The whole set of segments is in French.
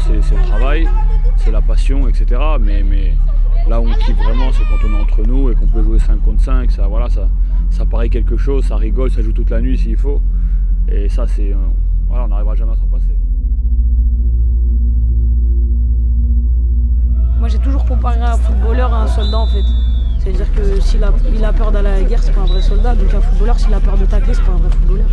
c'est le travail, c'est la passion, etc. Mais là où on kiffe vraiment, c'est quand on est entre nous et qu'on peut jouer 5 contre 5. Ça, voilà, ça paraît quelque chose, ça rigole, ça joue toute la nuit s'il faut. Et ça, voilà, on n'arrivera jamais à s'en passer. Moi, j'ai toujours comparé un footballeur à un soldat en fait. C'est-à-dire que s'il a peur d'aller à la guerre, c'est pas un vrai soldat. Donc un footballeur, s'il a peur de tacler, c'est pas un vrai footballeur.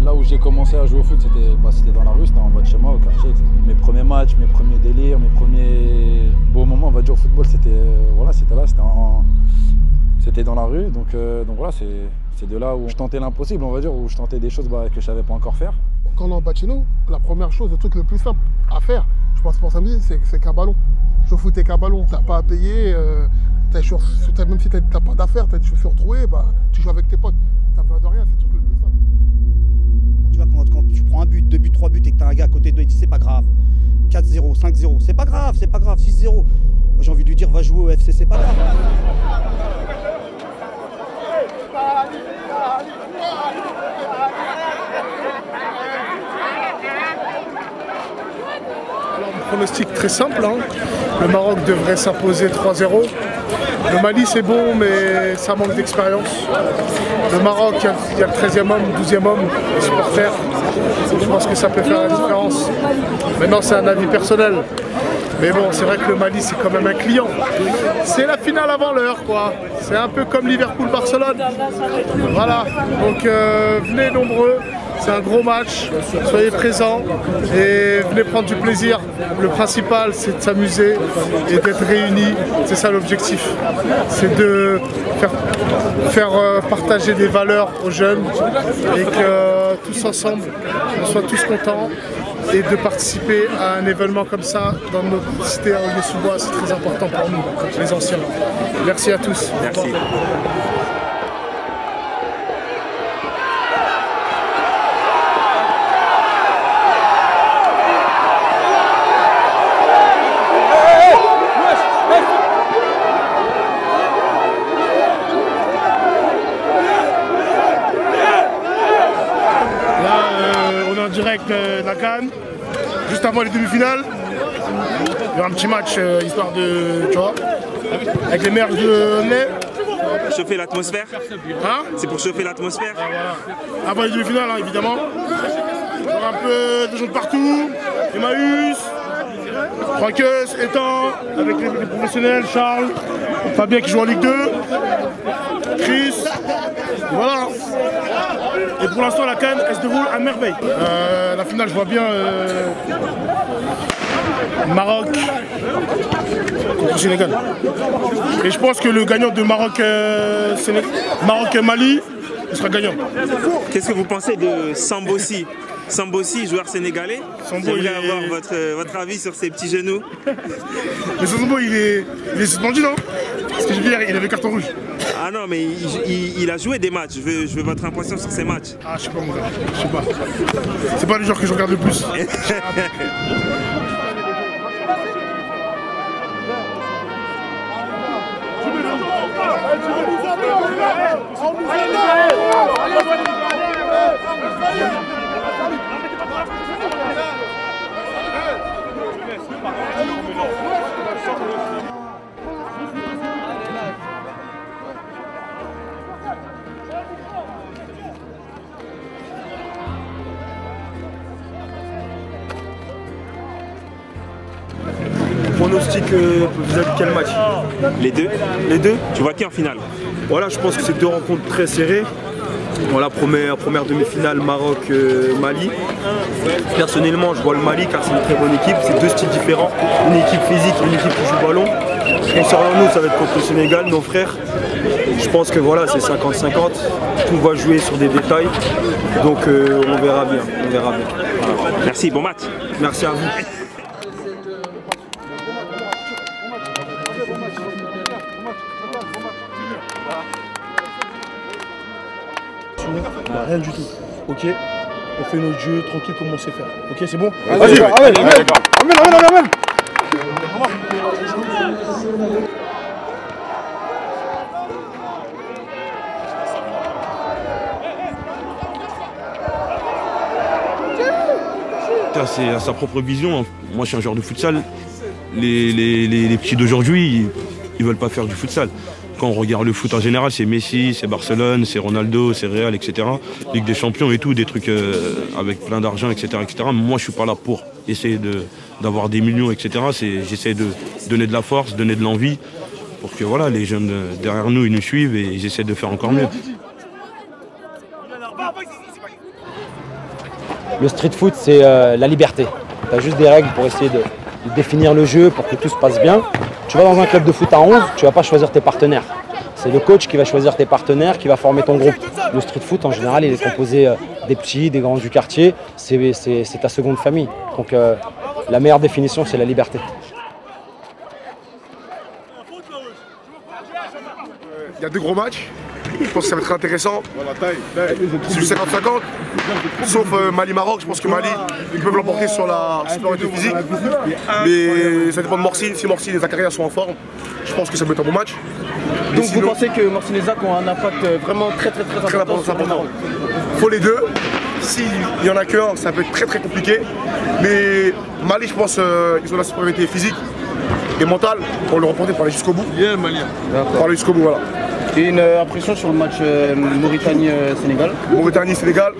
Là où j'ai commencé à jouer au foot, c'était dans la rue, c'était en bas de chez moi, au quartier. Mes premiers matchs, mes premiers délires, mes premiers beaux moments, on va dire, au football, c'était voilà, là, c'était dans la rue. Donc voilà, c'est de là où je tentais l'impossible, on va dire, où je tentais des choses que je ne savais pas encore faire. Quand on est en bas de chez nous, la première chose, le truc le plus simple à faire, je pense pour samedi, c'est qu'un ballon. Je foot avec un ballon, t'as pas à payer, même si t'as pas d'affaires, t'as des chaussures trouées, tu joues avec tes potes, t'as besoin de rien, c'est le truc le plus simple. Tu vois, quand tu prends un but, 2 buts, 3 buts et que t'as un gars à côté de toi, il dit c'est pas grave. 4-0, 5-0, c'est pas grave, 6-0. Moi j'ai envie de lui dire va jouer au FC, c'est pas grave. Alors, un pronostic très simple, hein. Le Maroc devrait s'imposer 3-0. Le Mali c'est bon mais ça manque d'expérience. Le Maroc, il y a le 13e homme, 12e homme, les supporters. Je pense que ça peut faire la différence. Maintenant c'est un avis personnel. Mais bon, c'est vrai que le Mali c'est quand même un client. C'est la finale avant l'heure quoi. C'est un peu comme Liverpool-Barcelone. Voilà, donc venez nombreux. C'est un gros match, soyez présents et venez prendre du plaisir. Le principal, c'est de s'amuser et d'être réunis. C'est ça l'objectif. C'est de faire partager des valeurs aux jeunes et que tous ensemble, on soit tous contents et de participer à un événement comme ça dans notre cité à Aulnay-sous-Bois. C'est très important pour nous, les anciens. Merci à tous. Merci. Direct de la CAN, juste avant les demi-finales. Il y aura un petit match histoire de, tu vois, avec les meilleurs de mai. Chauffer l'atmosphère. Hein? C'est pour chauffer l'atmosphère. Voilà. Avant les demi-finales, hein, évidemment. Il y aura un peu de gens de partout. Emmaüs, Franqueus, Étang, avec les professionnels, Charles, Fabien qui joue en Ligue 2, Chris. Et voilà. Et pour l'instant, la CAN, elle se déroule à merveille. La finale, je vois bien Maroc contre le Sénégal. Et je pense que le gagnant de Maroc-Mali, il sera gagnant. Qu'est-ce que vous pensez de Sambossi? Sambossi, joueur sénégalais. J'aimerais avoir votre avis sur ses petits genoux. Mais Sambo, il est suspendu, non? Parce que j'ai vu hier, il avait carton rouge. Ah non, mais il a joué des matchs. Je veux votre impression sur ces matchs. Ah, je sais pas, mon gars. Je sais pas. C'est pas le genre que je regarde le plus. Pronostic, vous avez quel match? Les deux. Les deux? Tu vois qui en finale? Voilà, je pense que c'est deux rencontres très serrées. Voilà, première demi-finale Maroc-Mali. Personnellement, je vois le Mali car c'est une très bonne équipe. C'est deux styles différents. Une équipe physique et une équipe qui joue ballon. Concernant nous, ça va être contre le Sénégal, nos frères. Je pense que voilà, c'est 50-50. Tout va jouer sur des détails. Donc on verra bien. On verra bien. Voilà. Merci, bon match. Merci à vous. Rien du tout. Ok, on fait notre jeu tranquille comme on sait faire. Ok, c'est bon? Vas-y, amène. liberté à sa propre vision. Moi, je suis un joueur de futsal. Les petits d'aujourd'hui, ils veulent pas faire du futsal. Quand on regarde le foot en général, c'est Messi, c'est Barcelone, c'est Ronaldo, c'est Real, etc. Ligue des Champions et tout, des trucs avec plein d'argent, etc., etc. Moi, je suis pas là pour essayer d'avoir des millions, etc. J'essaie de donner de la force, donner de l'envie pour que voilà, les jeunes derrière nous, ils nous suivent et ils essaient de faire encore mieux. Le street foot, c'est la liberté. Tu as juste des règles pour essayer de définir le jeu, pour que tout se passe bien. Tu vas dans un club de foot à 11, tu ne vas pas choisir tes partenaires. C'est le coach qui va choisir tes partenaires, qui va former ton groupe. Le street foot, en général, il est composé des petits, des grands du quartier. C'est ta seconde famille. Donc la meilleure définition, c'est la liberté. Il y a 2 gros matchs. Je pense que ça va être intéressant. C'est du 50-50. Sauf Mali-Maroc, je pense que Mali, ils peuvent l'emporter sur la supériorité physique. Mais ça dépend de Morcine. Si Morcine et Zakaria sont en forme, je pense que ça peut être un bon match. Donc sinon, vous pensez que Morcine et Zak ont un impact vraiment très important sur le Maroc? Il faut les deux. S'il n'y en a qu'un, ça peut être très compliqué. Mais Mali, je pense ils ont la supériorité physique et mentale pour le remporter, pour aller jusqu'au bout. Pour aller jusqu'au bout, voilà. Et une impression sur le match Mauritanie-Sénégal? Mauritanie-Sénégal,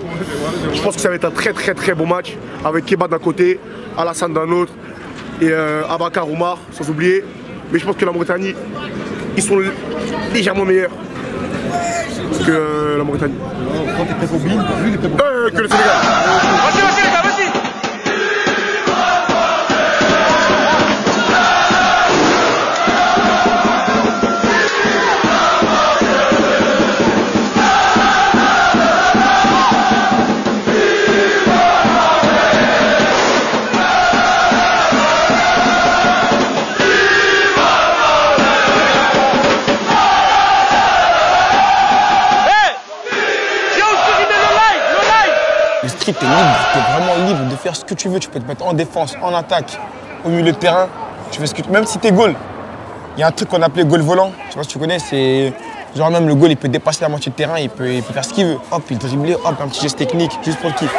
je pense que ça va être un très bon match avec Keba d'un côté, Alassane d'un autre et Abakar Oumar, sans oublier. Mais je pense que la Mauritanie, ils sont légèrement meilleurs que la Mauritanie. Quand tu es prêt pour Bin, lui il est prêt pour que le Sénégal. Vas-y. Le street, t'es libre, t'es vraiment libre de faire ce que tu veux. Tu peux te mettre en défense, en attaque, au milieu de terrain. Tu fais ce que tu... Même si t'es goal. Il y a un truc qu'on appelait goal volant. Je sais pas si tu connais, c'est... Genre même le goal, il peut dépasser la moitié de terrain, il peut faire ce qu'il veut. Hop, il dribbler, hop, un petit geste technique, juste pour le kiff.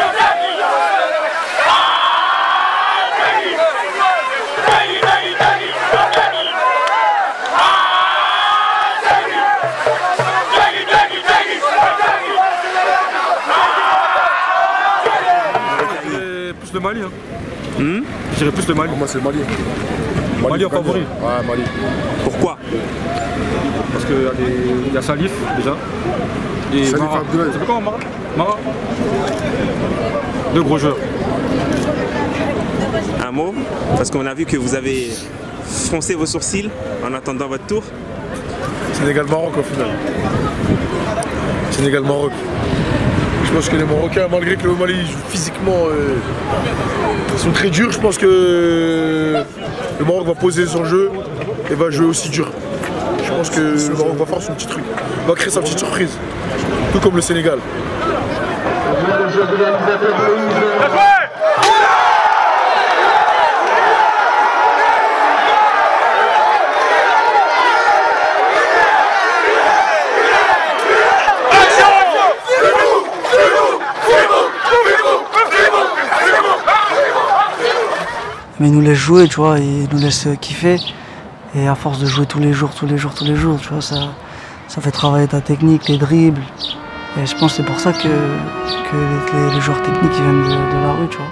Le Mali, hein. Je dirais plus le Mali. Moi c'est le Mali. Mali en favori. Ouais, Mali. Pourquoi? Parce qu'il y a Salif déjà. Et Salif Mara. Abdoulaye. Ça fait quoi Mara? Mara. 2 gros joueurs. Un mot? Parce qu'on a vu que vous avez froncé vos sourcils en attendant votre tour. Sénégal-Maroc au final. Sénégal-Maroc. Je pense que les Marocains, malgré que le Mali joue physiquement, ils sont très durs. Je pense que le Maroc va poser son jeu et va jouer aussi dur. Je pense que le Maroc va faire son petit truc, va créer sa petite surprise, tout comme le Sénégal. Mais ils nous laissent jouer, tu vois, ils nous laissent kiffer. Et à force de jouer tous les jours, tu vois, ça fait travailler ta technique, les dribbles. Et je pense que c'est pour ça que les joueurs techniques ils viennent de la rue, tu vois.